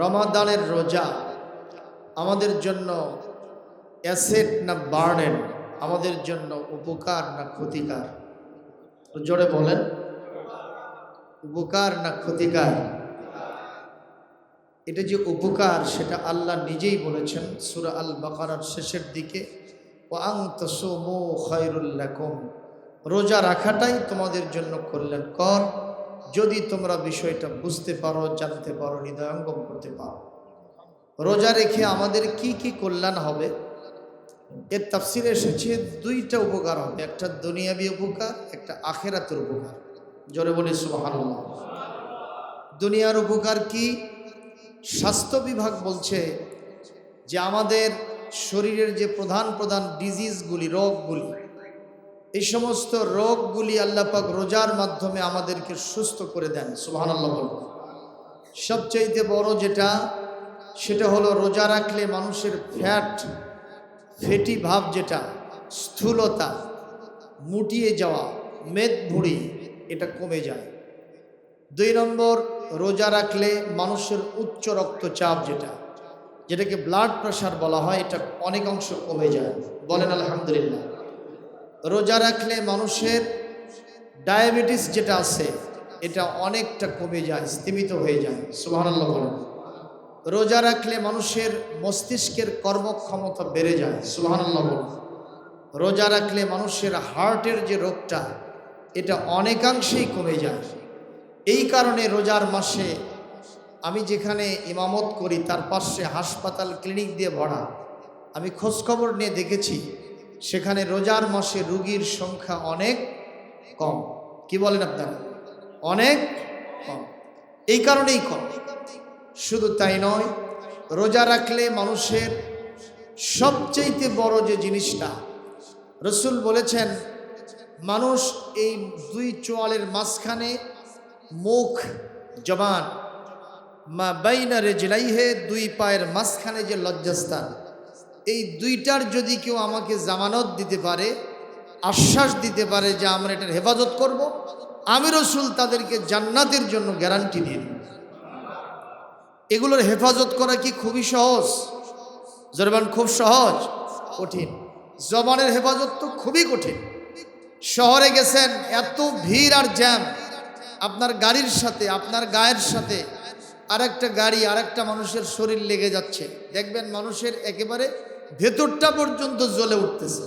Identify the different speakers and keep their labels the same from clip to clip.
Speaker 1: রমাদানের রোজা আমাদের জন্য অ্যাসেট না বার্ডেন, আমাদের জন্য উপকার না ক্ষতিকার? জোরে বলেন, উপকার না ক্ষতিকার? এটা যে উপকার সেটা আল্লাহ নিজেই বলেছেন সূরা আল বাকারার শেষের দিকে, ওয়া আন তাসুমু খায়রুল লাকুম, রোজা রাখাটাই তোমাদের জন্য কল্যাণকর যদি তোমরা বিষয়টা বুঝতে পারো, জানতে পারো, হৃদয়ঙ্গম করতে পারো। রোজা রেখে আমাদের কি কি কল্যাণ হবে এর তাফসিরে এসেছে দুইটা উপকার হবে, একটা দুনিয়াবি উপকার, একটা আখিরাতের উপকার। জোরে বলি সুবহানাল্লাহ। দুনিয়ার উপকার কি? স্বাস্থ্য বিভাগ বলছে যে আমাদের শরীরের যে প্রধান প্রধান ডিজিজগুলি, রোগগুলি, এই সমস্ত রোগগুলি আল্লাহ পাক রোজার মাধ্যমে আমাদেরকে সুস্থ করে দেন। সুবহানাল্লাহ বলুন। সবচাইতে বড় যেটা, সেটা হলো রোজা রাখলে মানুষের ফ্যাটি ভাব, যেটা স্থূলতা, মুটিয়ে যাওয়া, মেদভুঁড়ি, এটা কমে যায়। 2 নম্বর, রোজা রাখলে মানুষের উচ্চ রক্তচাপ, যেটাকে ব্লাড প্রেশার বলা হয়, এটা অনেক অংশ কমে যায়। বলেন আলহামদুলিল্লাহ। রোজা রাখলে মানুষের ডায়াবেটিস যেটা আছে এটা অনেকটা কমে যায়, স্তিমিত হয়ে যায়। সুবহানাল্লাহ বলেন। রোজা রাখলে মানুষের মস্তিষ্কের কর্মক্ষমতা বেড়ে যায়। সুবহানাল্লাহ বলেন। রোজা রাখলে মানুষের হার্টের যে রোগটা এটা অনেকাংশেই কমে যায়। এই কারণে রোজার মাসে আমি যেখানে ইমামত করি তার পাশে হাসপাতাল, ক্লিনিক দিয়ে ভরা, আমি খোঁজখবর নিয়ে দেখেছি সেখানে রোজার মাসে রোগীর সংখ্যা অনেক কম। কি বলেন আপনারা? অনেক কম। এই কারণেই কম। শুধু তাই নয়, রোজা রাখলে মানুষের সবচেয়ে বড় যে জিনিসটা, রসুল বলেছেন, মানুষ এই 2 চোয়ালের মাঝখানে মুখ, জবান, মা বাইনা রিজলাইহি, 2 পায়ের মাঝখানে যে লজ্জাস্থান, এই 2টার যদি কেউ আমাকে জামানত দিতে পারে, আশ্বাস দিতে পারে যে আমরা এটার হেফাজত করব, আমি রসুল তাদেরকে জান্নাতের জন্য গ্যারান্টি দিই। এগুলোর হেফাজত করা কি খুবই সহজ? জরবান খুব সহজ? কঠিন। জবানের হেফাজত তো খুবই কঠিন। শহরে গেছেন, এত ভিড় আর জ্যাম, আপনার গাড়ির সাথে, আপনার গায়ের সাথে আরেকটা গাড়ি, আরেকটা মানুষের শরীর লেগে যাচ্ছে, দেখবেন মানুষের একেবারে ভেতরটা পর্যন্ত জ্বলে উঠতেছে,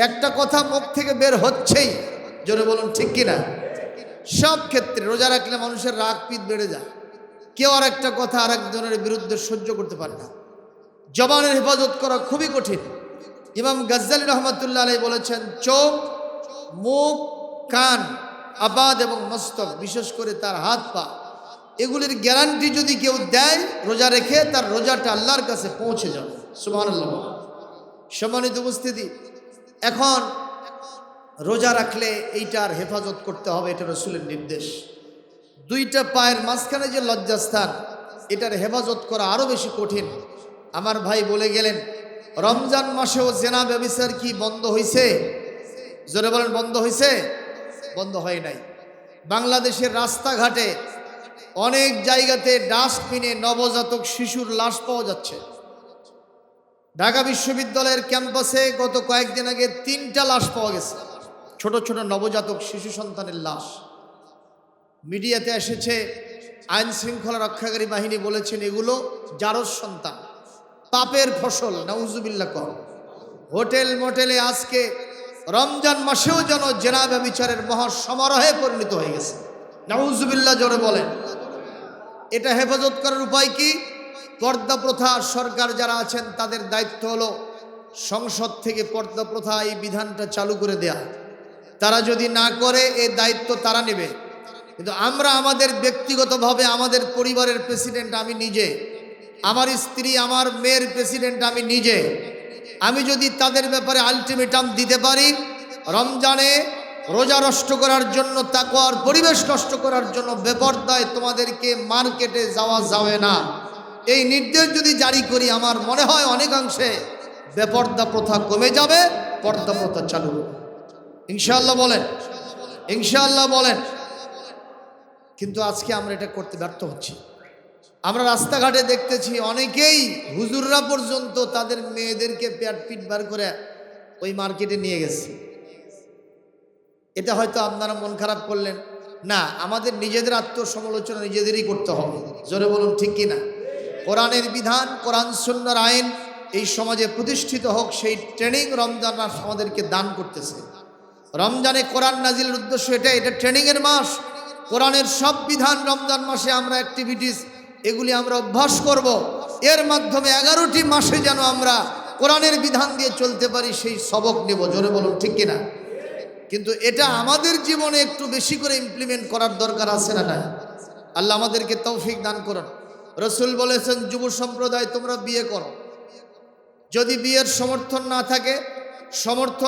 Speaker 1: একটা কথা মুখ থেকে বের হচ্ছেই। জোরে বলুন ঠিক কিনা? সব ক্ষেত্রে রোজা রাখলে মানুষের রাগ পিত বেড়ে যায়, কেউ আর একটা কথা আরেকজনের বিরুদ্ধে সহ্য করতে পারে না। জবানের হেফাজত করা খুবই কঠিন। ইমাম গাজ্জালী রহমাতুল্লাহ আলাইহি বলেছেন, চোখ, মুখ, কান, আবাদ এবং মস্তক, বিশেষ করে তার হাত পা, এগুলির গ্যারান্টি যদি কেউ দেয় রোজা রেখে, তার রোজাটা আল্লাহর কাছে পৌঁছে যাবে। সুবহানাল্লাহ। সম্মানিত উপস্থিতি, এখন রোজা রাখলে এইটার হেফাজত করতে হবে, এটা রসুলের নির্দেশ। 2টা পায়ের মাঝখানে যে লজ্জাস্থান, এটার হেফাজত করা আরো বেশি কঠিন। আমার ভাই বলে গেলেন, রমজান মাসেও জেনা ব্যভিচার কি বন্ধ হয়েছে? জোরে বলেন, বন্ধ হয়েছে? বন্ধ হয় নাই। বাংলাদেশের রাস্তাঘাটে অনেক জায়গাতে ডাস্টবিনে নবজাতক শিশুর লাশ পাওয়া যাচ্ছে। ঢাকা বিশ্ববিদ্যালয়ের ক্যাম্পাসে গত কয়েকদিন আগে 3টা লাশ পাওয়া গেছে, ছোট ছোট নবজাতক শিশু সন্তানের লাশ। মিডিয়াতে এসেছে, আইন শৃঙ্খলা রক্ষাকারী বাহিনী বলেছেন এগুলো জারজ সন্তান, পাপের ফসল। নাউজুবিল্লাহ কর। হোটেল মোটেলে আজকে রমজান মাসেও যেন জেনা ব্যভিচারের মহা সমারোহে পরিণত হয়ে গেছে। নাউজুবিল্লাহ জোরে বলেন। এটা হেফাজত করার উপায় কি? পর্দা প্রথা, সরকার যারা আছেন তাদের দায়িত্ব হলো সংসদ থেকে পর্দা প্রথা এই বিধানটা চালু করে দেয়া। তারা যদি না করে, এই দায়িত্ব তারা নেবে। কিন্তু আমরা আমাদের ব্যক্তিগতভাবে, আমাদের পরিবারের প্রেসিডেন্ট আমি নিজে, আমার স্ত্রী, আমার মেয়ের প্রেসিডেন্ট আমি নিজে, আমি যদি তাদের ব্যাপারে আলটিমেটাম দিতে পারি, রমজানে রোজা নষ্ট করার জন্য, তাকওয়ার পরিবেশ নষ্ট করার জন্য বেপরদায় তোমাদেরকে মার্কেটে যাওয়া যাবে না, এই নির্দেশ যদি জারি করি, আমার মনে হয় অনেকাংশে বেপর্দা প্রথা কমে যাবে, পর্দা প্রথা চালু হবে। ইনশাআল্লাহ বলেন, ইনশাআল্লাহ বলেন। কিন্তু আজকে আমরা এটা করতে ব্যর্থ হচ্ছি। আমরা রাস্তাঘাটে দেখতেছি অনেকেই হুজুররা পর্যন্ত তাদের মেয়েদেরকে পেট পিট বার করে ওই মার্কেটে নিয়ে গেছে। এটা হয়তো আপনারা মন খারাপ করলেন না, আমাদের নিজেদের আত্মসমালোচনা নিজেদেরই করতে হবে। জোরে বলুন ঠিক কিনা? কোরআনের বিধান, কোরআন সুন্নাহর আইন এই সমাজে প্রতিষ্ঠিত হোক, সেই ট্রেনিং রমজান মাস আমাদেরকে দান করতেছে। রমজানে কোরআন নাজিলের উদ্দেশ্য এটা ট্রেনিংয়ের মাস। কোরআনের সব বিধান রমজান মাসে আমরা অ্যাক্টিভিটিস এগুলি আমরা অভ্যাস করব। এর মাধ্যমে 11টি মাসে যেন আমরা কোরআনের বিধান দিয়ে চলতে পারি, সেই সবক নেব। জোরে বলুন ঠিক কিনা? কিন্তু এটা আমাদের জীবনে একটু বেশি করে ইমপ্লিমেন্ট করার দরকার আছে না? না, আল্লাহ আমাদেরকে তৌফিক দান করুন। রসুল বলেছেন, যুব সম্প্রদায় তোমরা বিয়ে করো। যদি বিয়ের সমর্থন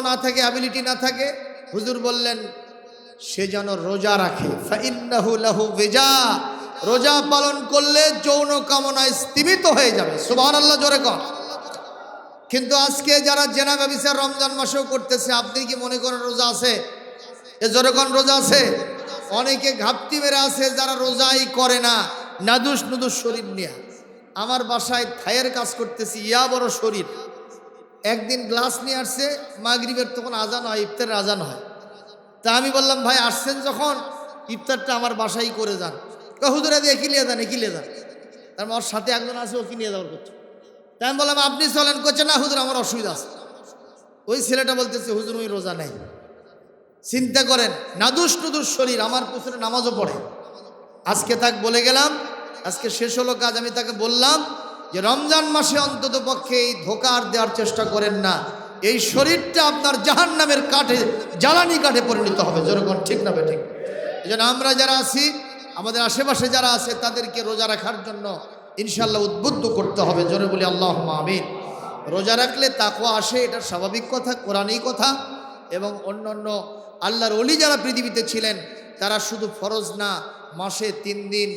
Speaker 1: না থাকে, অ্যাবিলিটি না থাকে, হুজুর বললেন সে যেন রোজা রাখে। ফাইন্নাহু লাহু বিজা, রোজা পালন করলে যৌন কামনায় স্তীমিত হয়ে যাবে। সুবহানাল্লাহ, জোরে কর। কিন্তু আজকে যারা জেনা ব্যভিচার রমজান মাসেও করতেছে, আপনি কি মনে করেন রোজা আছে? এ জোরে কোন রোজা আছে? অনেকে ঘাপটি মেরে আছে যারা রোজাই করে না, নাদুস নুদুস শরীর নিয়ে। আমার বাসায় থায়ের কাজ করতেছি, ইয়া বড় শরীর। একদিন গ্লাস নিয়ে আসছে, মাগরিবের তখন আজান হয়, ইফতারের আজান হয়। তা আমি বললাম, ভাই আসছেন যখন ইফতারটা আমার বাসায় করে যান। হুজুরা দিয়ে কি নিয়ে যান। তার ওর সাথে একজন আছে, ও কি নিয়ে যাওয়ার করছে। তাই আমি বললাম আপনি চলেন। করছে না হুজুর আমার অসুবিধা আছে। ওই ছেলেটা বলতেছে হুজুর ওই রোজা নেই। চিন্তা করেন, নাদুস নুদুস শরীর, আমার পিছনে নামাজও পড়ে। আজকে তাকে বলে গেলাম, আজকে শেষ হলো কাজ। আমি তাকে বললাম যে রমজান মাসে অন্তত পক্ষে এই ধোঁকা আর দেওয়ার চেষ্টা করেন না। এই শরীরটা আপনার জাহান্নামের কাঠে, জ্বালানি কাঠে পরিণত হবে। যেরকম ঠিক না বেঠিক? এই জন্য আমরা যারা আছি, আমাদের আশেপাশে যারা আছে, তাদেরকে রোজা রাখার জন্য ইনশাল্লাহ উদ্বুদ্ধ করতে হবে। জোরে বলি আল্লাহুম্মা আমিন। রোজা রাখলে তাকওয়া আসে, এটা স্বাভাবিক কথা, কোরআনই কথা। এবং অন্যান্য আল্লাহর ওলি যারা পৃথিবীতে ছিলেন, তারা শুধু ফরজ না, মাসে 3 দিন,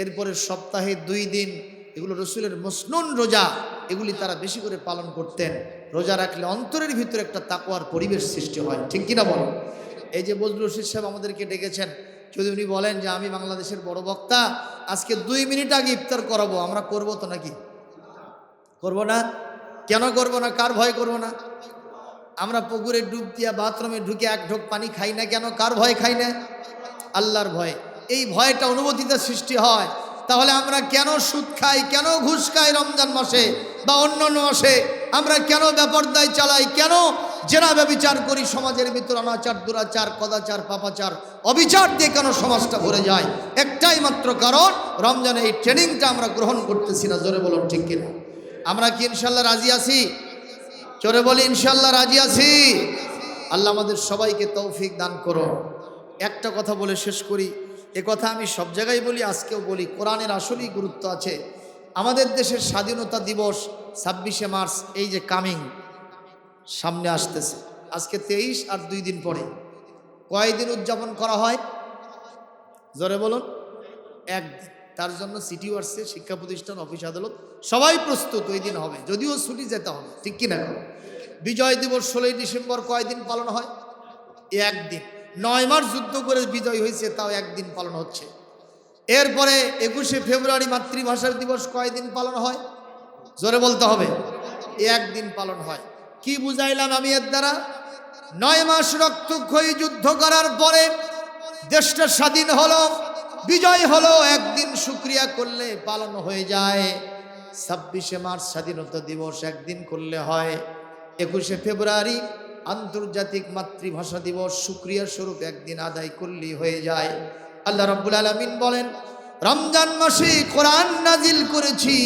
Speaker 1: এরপরে সপ্তাহে 2 দিন, এগুলো রসুলের মসনুন রোজা, এগুলি তারা বেশি করে পালন করতেন। রোজা রাখলে অন্তরের ভিতরে একটা তাকওয়ার পরিবেশ সৃষ্টি হয়। ঠিক কিনা বলেন? এই যে বজলুর রশিদ সাহেব আমাদেরকে ডেকেছেন, যদি উনি বলেন যে আমি বাংলাদেশের বড় বক্তা, আজকে 2 মিনিট আগে ইফতার করাবো, আমরা করবো তো নাকি? করবো না? কেন করবো না? কার ভয় করবো না? আমরা পুকুরে ডুব দিয়া বাথরুমে ঢুকে 1 ঢোক পানি খাই না কেন? কার ভয় খাই না? আল্লাহর ভয়। এই ভয়টা অনুভূতিতে সৃষ্টি হয়। তাহলে আমরা কেন সুদ খাই, কেন ঘুষ খাই রমজান মাসে বা অন্যান্য মাসে? আমরা কেন ব্যাপারদায় চালাই, কেন জেনা ব্যভিচার করি? সমাজের ভিতর অনাচার, দুরাচার, কদাচার, পাপাচার, অবিচার দিয়ে কেন সমাজটা ভরে যায়? একটাই মাত্র কারণ, রমজানে এই ট্রেনিংটা আমরা গ্রহণ করতেছি না। জোরে বলুন ঠিক কিনা? আমরা কি ইনশাল্লাহ রাজি আছি? জোরে বলি ইনশাল্লাহ রাজি আছি। আল্লাহ আমাদের সবাইকে তৌফিক দান করুন। একটা কথা বলে শেষ করি। এ কথা আমি সব জায়গায় বলি, আজকেও বলি, কোরআনের আসলেই গুরুত্ব আছে। আমাদের দেশের স্বাধীনতা দিবস 26শে মার্চ, এই যে কামিং সামনে আসতেছে, আজকে 23 আর 2 দিন পরে কয়দিন উদযাপন করা হয়? জোরে বলুন। 1 দিন। তার জন্য সিটিও আসছে, শিক্ষা প্রতিষ্ঠান, অফিস আদালত সবাই প্রস্তুত। ওই দিন হবে, যদিও ছুটি যেতে হবে। ঠিক কিনা? বিজয় দিবস 16ই ডিসেম্বর কয়দিন পালন হয়? 1 দিন। 9 মাস যুদ্ধ করে বিজয় হয়েছে, তাও 1 দিন পালন হচ্ছে। এরপরে 21শে ফেব্রুয়ারি মাতৃভাষা দিবস কয়দিন পালন হয়? জোরে বলতে হবে। 1 দিন পালন হয়। কি বুঝাইলাম আমি এর দ্বারা? 9 মাস রক্তক্ষয়ী যুদ্ধ করার পরে দেশটা স্বাধীন হলো, বিজয় হলো, 1 দিন শুকরিয়া করলে পালন হয়ে যায়। 26শে মার্চ স্বাধীনতা দিবস 1 দিন করলে হয়। 21শে ফেব্রুয়ারি আন্তর্জাতিক মাতৃভাষা দিবস, শুকরিয়া স্বরূপ 1 দিন আদায় করলেই হয়ে যায়। আল্লাহ রাব্বুল আলামিন বলেন, রমজান মাসে কোরআন নাজিল করেছি।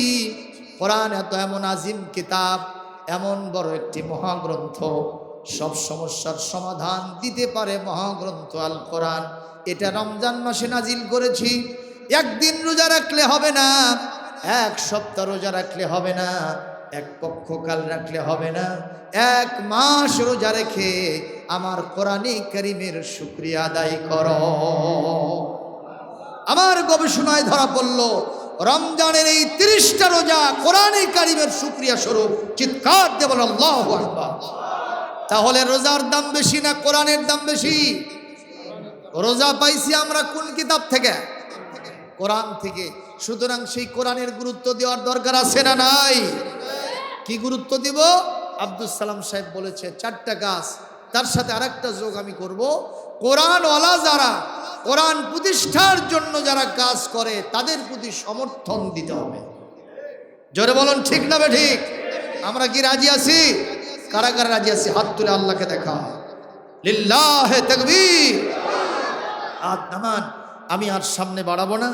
Speaker 1: কোরআন এমন আজিম কিতাব, এমন বড় একটি মহাগ্রন্থ, সব সমস্যার সমাধান দিতে পারে মহাগ্রন্থ আল কোরআন। এটা রমজান মাসে নাজিল করেছি। 1 দিন রোজা রাখলে হবে না, 1 সপ্তাহ রোজা রাখলে হবে না, 1 পক্ষকাল রাখলে হবে না, 1 মাস রোজা রেখে আমার কোরআনে কারীমের শুকরিয়া আদায় করো। আমার গবেষণায় ধরা পড়ল, রমজানের এই 30টা রোজা কোরআনে কারীমের শুকরিয়া স্বরূপ। চিৎকার দিয়ে বলেন আল্লাহু আকবার। তাহলে রোজার দাম বেশি না কোরআনের দাম বেশি? রোজা পাইছি আমরা কোন কিতাব থেকে? কোরআন থেকে। সুতরাং সেই কোরআনের গুরুত্ব দেওয়ার দরকার আছে না নাই? কি গুরুত্ব দিব? আব্দুল সালাম সাহেব বলেছে 4টা কাজ, তার সাথে আরেকটা যোগ আমি করব। কোরআনওয়ালা যারা, কোরআন প্রতিষ্ঠার জন্য যারা কাজ করে তাদের প্রতি সমর্থন দিতে হবে। জোরে বলুন ঠিক না ঠিক? আমরা কি রাজি আছি? কারা কারা রাজি আছি হাত তুলে আল্লাহকে দেখা। লিল্লাহে তাকবীর। আর নামান, আমি আর সামনে বাড়াবো না।